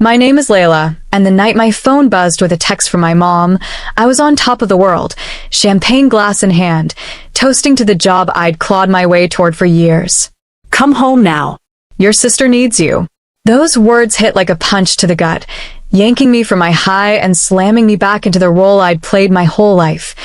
My name is Layla, and the night my phone buzzed with a text from my mom, I was on top of the world, champagne glass in hand, toasting to the job I'd clawed my way toward for years. Come home now. Your sister needs you. Those words hit like a punch to the gut, yanking me from my high and slamming me back into the role I'd played my whole life.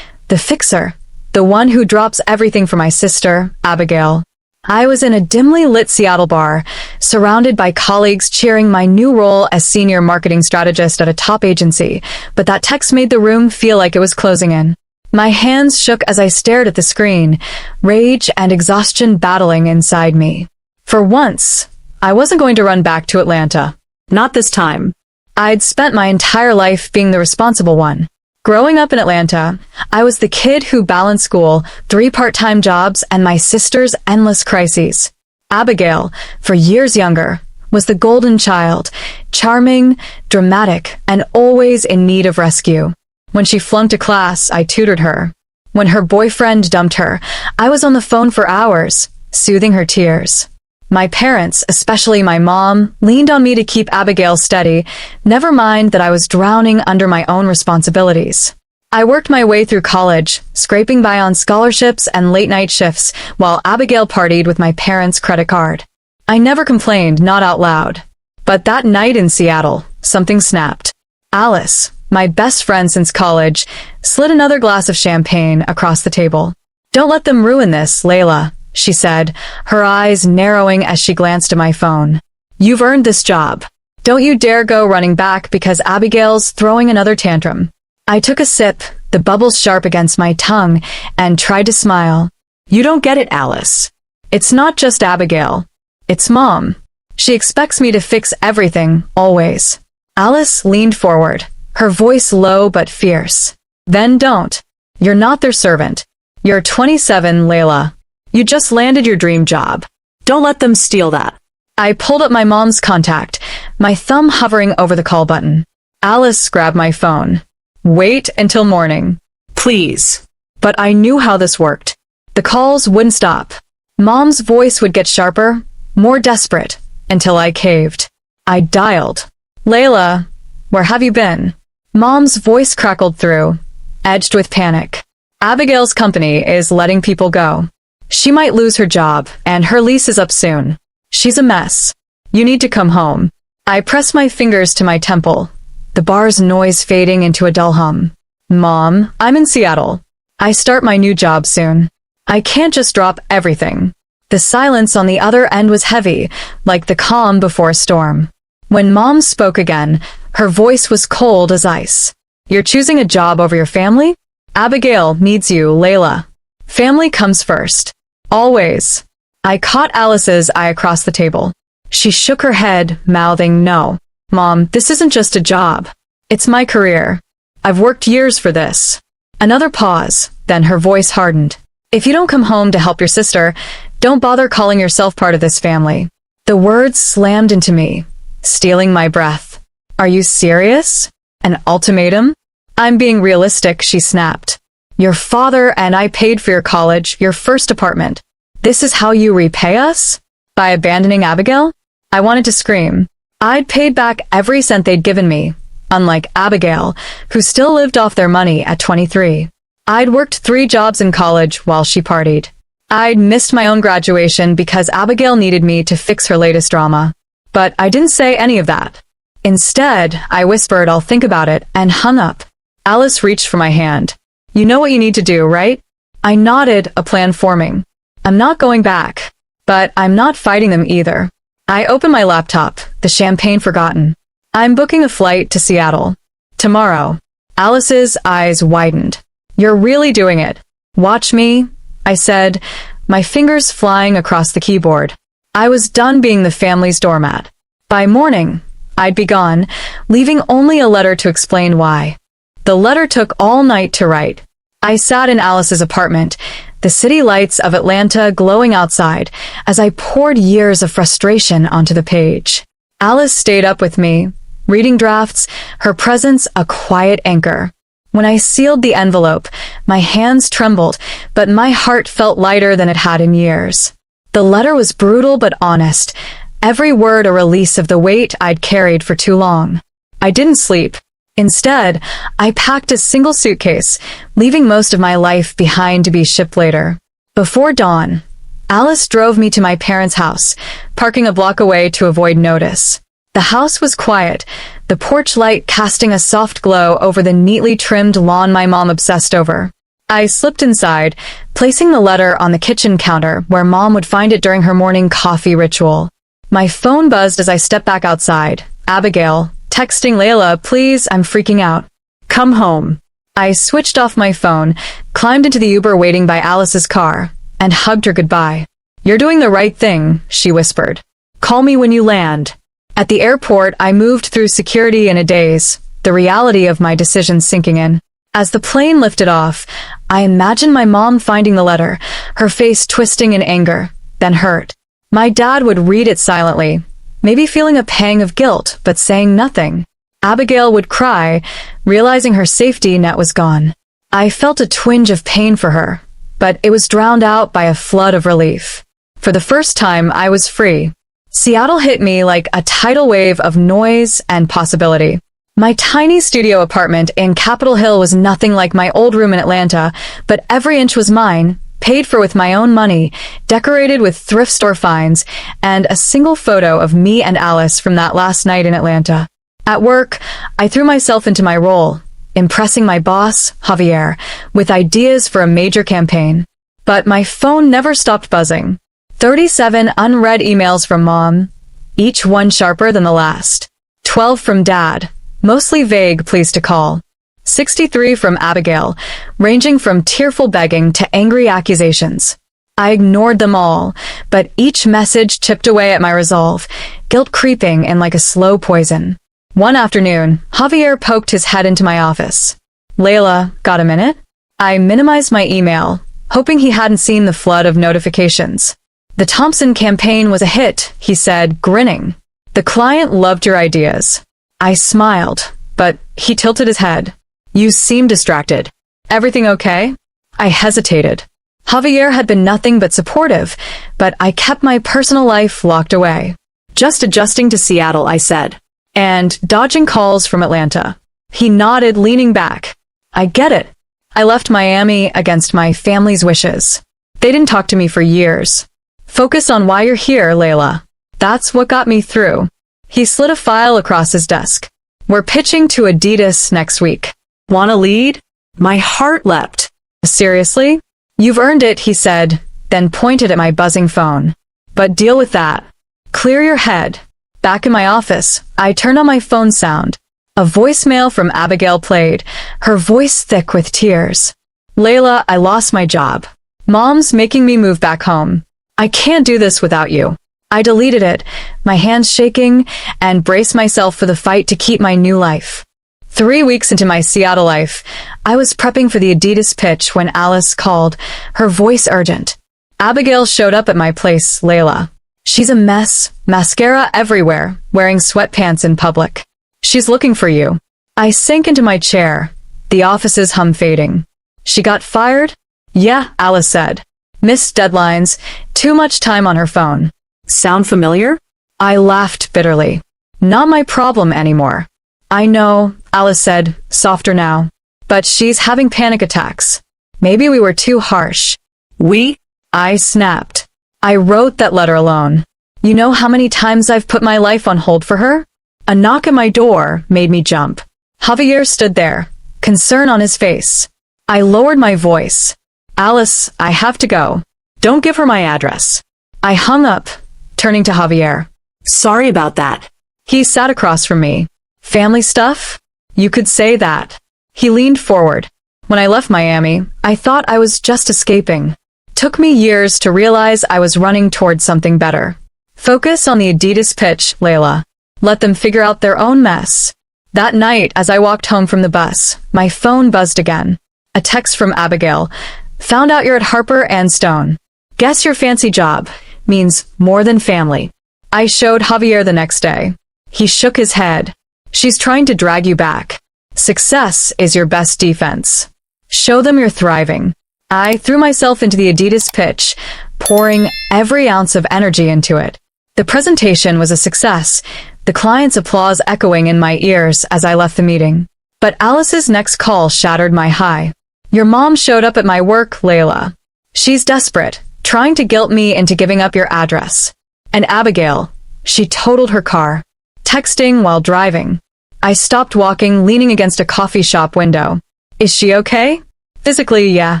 The fixer. The one who drops everything for my sister, Abigail. I was in a dimly lit Seattle bar, surrounded by colleagues cheering my new role as senior marketing strategist at a top agency, but that text made the room feel like it was closing in. My hands shook as I stared at the screen, rage and exhaustion battling inside me. For once, I wasn't going to run back to Atlanta. Not this time. I'd spent my entire life being the responsible one. Growing up in Atlanta, I was the kid who balanced school, 3 part-time jobs, and my sister's endless crises. Abigail, for years younger, was the golden child, charming, dramatic, and always in need of rescue. When she flunked a class, I tutored her. When her boyfriend dumped her, I was on the phone for hours, soothing her tears. My parents, especially my mom, leaned on me to keep Abigail steady, never mind that I was drowning under my own responsibilities. I worked my way through college, scraping by on scholarships and late-night shifts, while Abigail partied with my parents' credit card. I never complained, not out loud. But that night in Seattle, something snapped. Alice, my best friend since college, slid another glass of champagne across the table. "Don't let them ruin this, Layla," she said, her eyes narrowing as she glanced at my phone. "You've earned this job. Don't you dare go running back because Abigail's throwing another tantrum." I took a sip, the bubbles sharp against my tongue, and tried to smile. You don't get it, Alice. It's not just Abigail. It's Mom. She expects me to fix everything, always. Alice leaned forward, her voice low but fierce. "Then don't. You're not their servant. You're 27, Layla. You just landed your dream job. Don't let them steal that." I pulled up my mom's contact, my thumb hovering over the call button. Alice grabbed my phone. "Wait until morning." Please. But I knew how this worked. The calls wouldn't stop. Mom's voice would get sharper, more desperate, until I caved. I dialed. "Layla, where have you been?" Mom's voice crackled through, edged with panic. "Abigail's company is letting people go. She might lose her job, and her lease is up soon. She's a mess. You need to come home." I pressed my fingers to my temple, the bar's noise fading into a dull hum. "Mom, I'm in Seattle. I start my new job soon. I can't just drop everything." The silence on the other end was heavy, like the calm before a storm. When Mom spoke again, her voice was cold as ice. "You're choosing a job over your family? Abigail needs you, Layla. Family comes first. Always." I caught Alice's eye across the table. She shook her head, mouthing no. "Mom, this isn't just a job. It's my career. I've worked years for this." Another pause, then her voice hardened. "If you don't come home to help your sister, don't bother calling yourself part of this family." The words slammed into me, stealing my breath. "Are you serious? An ultimatum?" "I'm being realistic," she snapped. "Your father and I paid for your college, your first apartment. This is how you repay us? By abandoning Abigail?" I wanted to scream. I'd paid back every cent they'd given me, unlike Abigail, who still lived off their money at 23. I'd worked 3 jobs in college while she partied. I'd missed my own graduation because Abigail needed me to fix her latest drama. But I didn't say any of that. Instead, I whispered, "I'll think about it," and hung up. Alice reached for my hand. "You know what you need to do, right?" I nodded, a plan forming. "I'm not going back. But I'm not fighting them either." I opened my laptop, the champagne forgotten. "I'm booking a flight to Seattle. Tomorrow." Alice's eyes widened. "You're really doing it. Watch me," I said, my fingers flying across the keyboard. I was done being the family's doormat. By morning, I'd be gone, leaving only a letter to explain why. The letter took all night to write. I sat in Alice's apartment, the city lights of Atlanta glowing outside, as I poured years of frustration onto the page. Alice stayed up with me, reading drafts, her presence a quiet anchor. When I sealed the envelope, my hands trembled, but my heart felt lighter than it had in years. The letter was brutal but honest, every word a release of the weight I'd carried for too long. I didn't sleep. Instead, I packed a single suitcase, leaving most of my life behind to be shipped later. Before dawn, Alice drove me to my parents' house, parking a block away to avoid notice. The house was quiet, the porch light casting a soft glow over the neatly trimmed lawn my mom obsessed over. I slipped inside, placing the letter on the kitchen counter where Mom would find it during her morning coffee ritual. My phone buzzed as I stepped back outside. Abigail, texting Layla, please, I'm freaking out. Come home. I switched off my phone, climbed into the Uber waiting by Alice's car, and hugged her goodbye. You're doing the right thing, she whispered. Call me when you land. At the airport, I moved through security in a daze, the reality of my decision sinking in. As the plane lifted off, I imagined my mom finding the letter, her face twisting in anger, then hurt. My dad would read it silently, maybe feeling a pang of guilt, but saying nothing. Abigail would cry, realizing her safety net was gone. I felt a twinge of pain for her, but it was drowned out by a flood of relief. For the first time, I was free. Seattle hit me like a tidal wave of noise and possibility. My tiny studio apartment in Capitol Hill was nothing like my old room in Atlanta, but every inch was mine, paid for with my own money, decorated with thrift store finds, and a single photo of me and Alice from that last night in Atlanta. At work, I threw myself into my role, impressing my boss, Javier, with ideas for a major campaign. But my phone never stopped buzzing. 37 unread emails from Mom, each one sharper than the last. 12 from Dad, mostly vague pleas to call. 63 from Abigail, ranging from tearful begging to angry accusations. I ignored them all, but each message chipped away at my resolve, guilt creeping in like a slow poison. One afternoon, Javier poked his head into my office. Layla, got a minute? I minimized my email, hoping he hadn't seen the flood of notifications. The Thompson campaign was a hit, he said, grinning. The client loved your ideas. I smiled, but he tilted his head. You seem distracted. Everything okay? I hesitated. Javier had been nothing but supportive, but I kept my personal life locked away. Just adjusting to Seattle, I said. And dodging calls from Atlanta. He nodded, leaning back. I get it. I left Miami against my family's wishes. They didn't talk to me for years. Focus on why you're here, Layla. That's what got me through. He slid a file across his desk. We're pitching to Adidas next week. Want a lead? My heart leapt. Seriously? You've earned it, he said, then pointed at my buzzing phone. But deal with that. Clear your head. Back in my office, I turned on my phone sound. A voicemail from Abigail played, her voice thick with tears. Layla, I lost my job. Mom's making me move back home. I can't do this without you. I deleted it, my hands shaking, and braced myself for the fight to keep my new life. 3 weeks into my Seattle life, I was prepping for the Adidas pitch when Alice called, her voice urgent. Abigail showed up at my place, Layla. She's a mess, mascara everywhere, wearing sweatpants in public. She's looking for you. I sank into my chair, the office's hum fading. She got fired? Yeah, Alice said. Missed deadlines, too much time on her phone. Sound familiar? I laughed bitterly. Not my problem anymore. I know, Alice said, softer now. But she's having panic attacks. Maybe we were too harsh. We? I snapped. I wrote that letter alone. You know how many times I've put my life on hold for her? A knock at my door made me jump. Javier stood there, concern on his face. I lowered my voice. Alice, I have to go. Don't give her my address. I hung up, turning to Javier. Sorry about that. He sat across from me. Family stuff? You could say that. He leaned forward. When I left Miami, I thought I was just escaping. Took me years to realize I was running towards something better. Focus on the Adidas pitch, Layla. Let them figure out their own mess. That night, as I walked home from the bus, my phone buzzed again. A text from Abigail. Found out you're at Harper and Stone. Guess your fancy job means more than family. I showed Javier the next day. He shook his head. She's trying to drag you back. Success is your best defense. Show them you're thriving. I threw myself into the Adidas pitch, pouring every ounce of energy into it. The presentation was a success, the client's applause echoing in my ears as I left the meeting. But Alice's next call shattered my high. Your mom showed up at my work, Layla. She's desperate, trying to guilt me into giving up your address. And Abigail, she totaled her car, texting while driving. I stopped walking, leaning against a coffee shop window. Is she okay? Physically, yeah.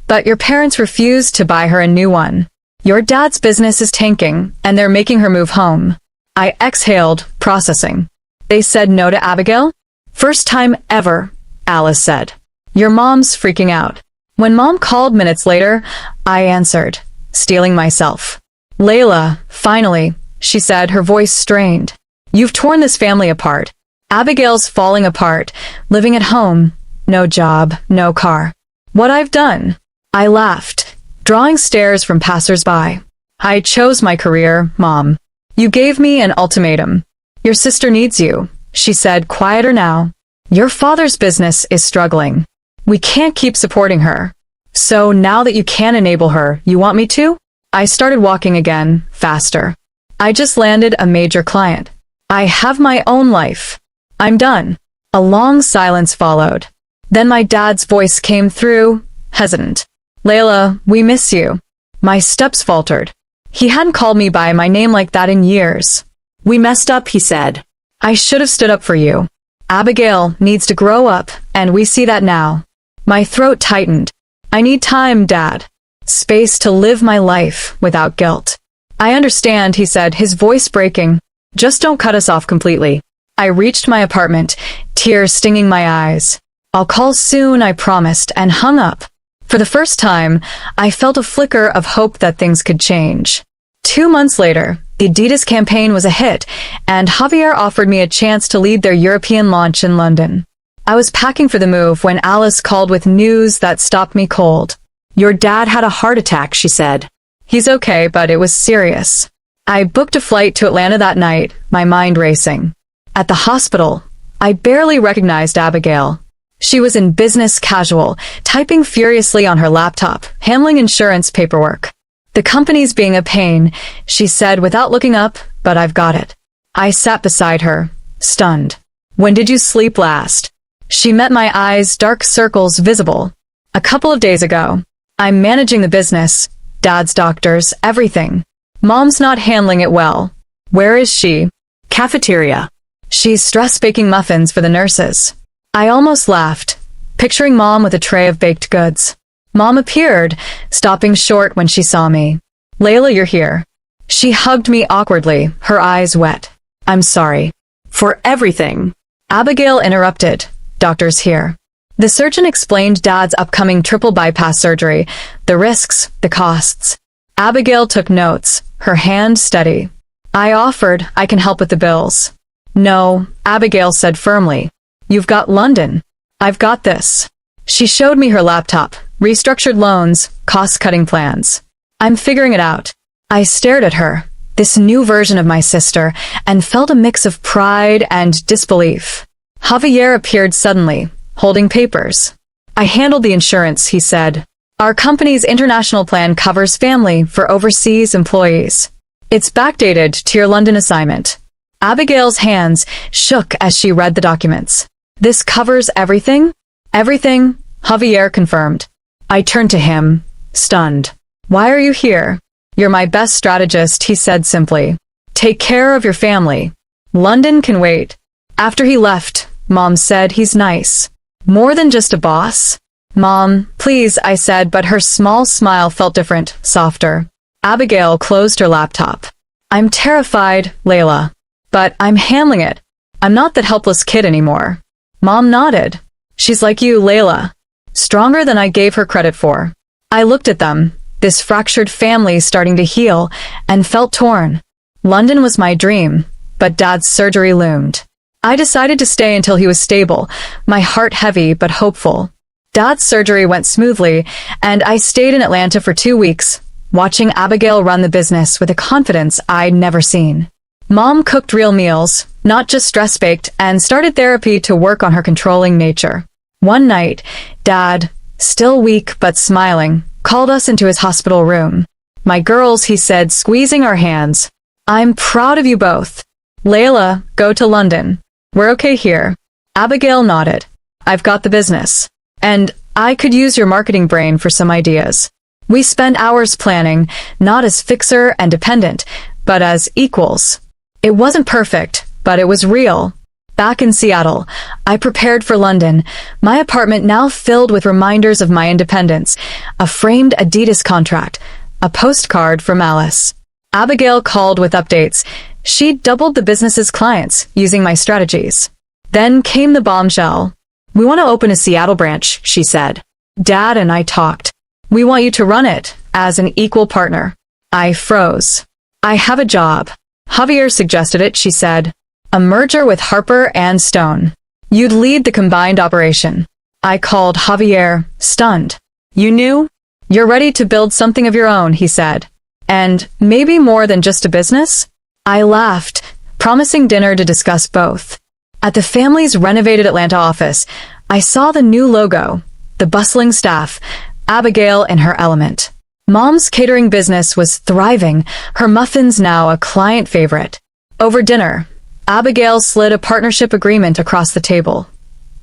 But your parents refused to buy her a new one. Your dad's business is tanking, and they're making her move home. I exhaled, processing. They said no to Abigail? First time ever, Alice said. Your mom's freaking out. When Mom called minutes later, I answered, steeling myself. Layla, finally, she said, her voice strained. You've torn this family apart. Abigail's falling apart, living at home, no job, no car. What I've done? I laughed, drawing stares from passers-by. I chose my career, Mom. You gave me an ultimatum. Your sister needs you, she said, quieter now. Your father's business is struggling. We can't keep supporting her. So now that you can enable her, you want me to? I started walking again, faster. I just landed a major client. I have my own life. I'm done. A long silence followed. Then my dad's voice came through, hesitant. Layla, we miss you. My steps faltered. He hadn't called me by my name like that in years. We messed up, he said. I should have stood up for you. Abigail needs to grow up, and we see that now. My throat tightened. I need time, Dad. Space to live my life without guilt. I understand, he said, his voice breaking. Just don't cut us off completely. I reached my apartment, tears stinging my eyes. I'll call soon, I promised, and hung up. For the first time, I felt a flicker of hope that things could change. 2 months later, the Adidas campaign was a hit, and Javier offered me a chance to lead their European launch in London. I was packing for the move when Alice called with news that stopped me cold. Your dad had a heart attack, she said. He's okay, but it was serious. I booked a flight to Atlanta that night, my mind racing. At the hospital, I barely recognized Abigail. She was in business casual, typing furiously on her laptop, handling insurance paperwork. The company's being a pain, she said without looking up, but I've got it. I sat beside her, stunned. When did you sleep last? She met my eyes, dark circles visible. A couple of days ago. I'm managing the business, Dad's doctors, everything. Mom's not handling it well. Where is she? Cafeteria. She's stress baking muffins for the nurses. I almost laughed, picturing Mom with a tray of baked goods. Mom appeared, stopping short when she saw me. Layla, you're here. She hugged me awkwardly, her eyes wet. I'm sorry. For everything. Abigail interrupted. Doctor's here. The surgeon explained Dad's upcoming triple bypass surgery, the risks, the costs. Abigail took notes, her hand steady. I offered, I can help with the bills. No, Abigail said firmly. You've got London. I've got this. She showed me her laptop, restructured loans, cost-cutting plans. I'm figuring it out. I stared at her, this new version of my sister, and felt a mix of pride and disbelief. Javier appeared suddenly, holding papers. I handled the insurance, he said. Our company's international plan covers family for overseas employees. It's backdated to your London assignment. Abigail's hands shook as she read the documents. This covers everything? Everything, Javier confirmed. I turned to him, stunned. Why are you here? You're my best strategist, he said simply. Take care of your family. London can wait. After he left, Mom said he's nice. More than just a boss? Mom, please, I said, but her small smile felt different, softer. Abigail closed her laptop. I'm terrified, Layla. But I'm handling it. I'm not that helpless kid anymore. Mom nodded. She's like you, Layla. Stronger than I gave her credit for. I looked at them, this fractured family starting to heal, and felt torn. London was my dream, but Dad's surgery loomed. I decided to stay until he was stable, my heart heavy but hopeful. Dad's surgery went smoothly, and I stayed in Atlanta for 2 weeks, watching Abigail run the business with a confidence I'd never seen. Mom cooked real meals, not just stress-baked, and started therapy to work on her controlling nature. One night, Dad, still weak but smiling, called us into his hospital room. My girls, he said, squeezing our hands. I'm proud of you both. Layla, go to London. We're okay here. Abigail nodded. I've got the business. And I could use your marketing brain for some ideas. We spent hours planning, not as fixer and dependent, but as equals. It wasn't perfect, but it was real. Back in Seattle, I prepared for London, my apartment now filled with reminders of my independence, a framed Adidas contract, a postcard from Alice. Abigail called with updates. She'd doubled the business's clients using my strategies. Then came the bombshell. We want to open a Seattle branch, she said. Dad and I talked. We want you to run it as an equal partner. I froze. I have a job. Javier suggested it, she said. A merger with Harper and Stone. You'd lead the combined operation. I called Javier, stunned. You knew? You're ready to build something of your own, he said. And maybe more than just a business? I laughed, promising dinner to discuss both. At the family's renovated Atlanta office, I saw the new logo, the bustling staff, Abigail in her element. Mom's catering business was thriving, her muffins now a client favorite. Over dinner, Abigail slid a partnership agreement across the table.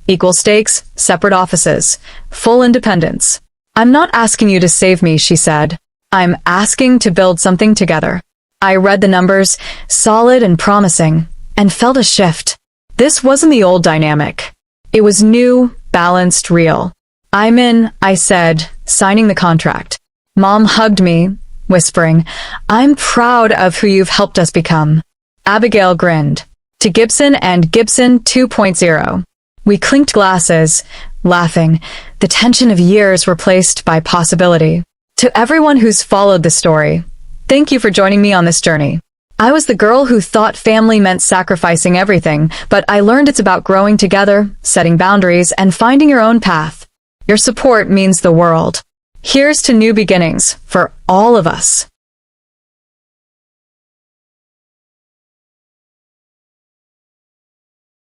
Equal stakes, separate offices, full independence. I'm not asking you to save me, she said. I'm asking to build something together. I read the numbers, solid and promising, and felt a shift. This wasn't the old dynamic. It was new, balanced, real. I'm in, I said, signing the contract. Mom hugged me, whispering, I'm proud of who you've helped us become. Abigail grinned. To Gibson and Gibson 2.0. We clinked glasses, laughing, the tension of years replaced by possibility. To everyone who's followed the story, thank you for joining me on this journey. I was the girl who thought family meant sacrificing everything, but I learned it's about growing together, setting boundaries, and finding your own path. Your support means the world. Here's to new beginnings for all of us.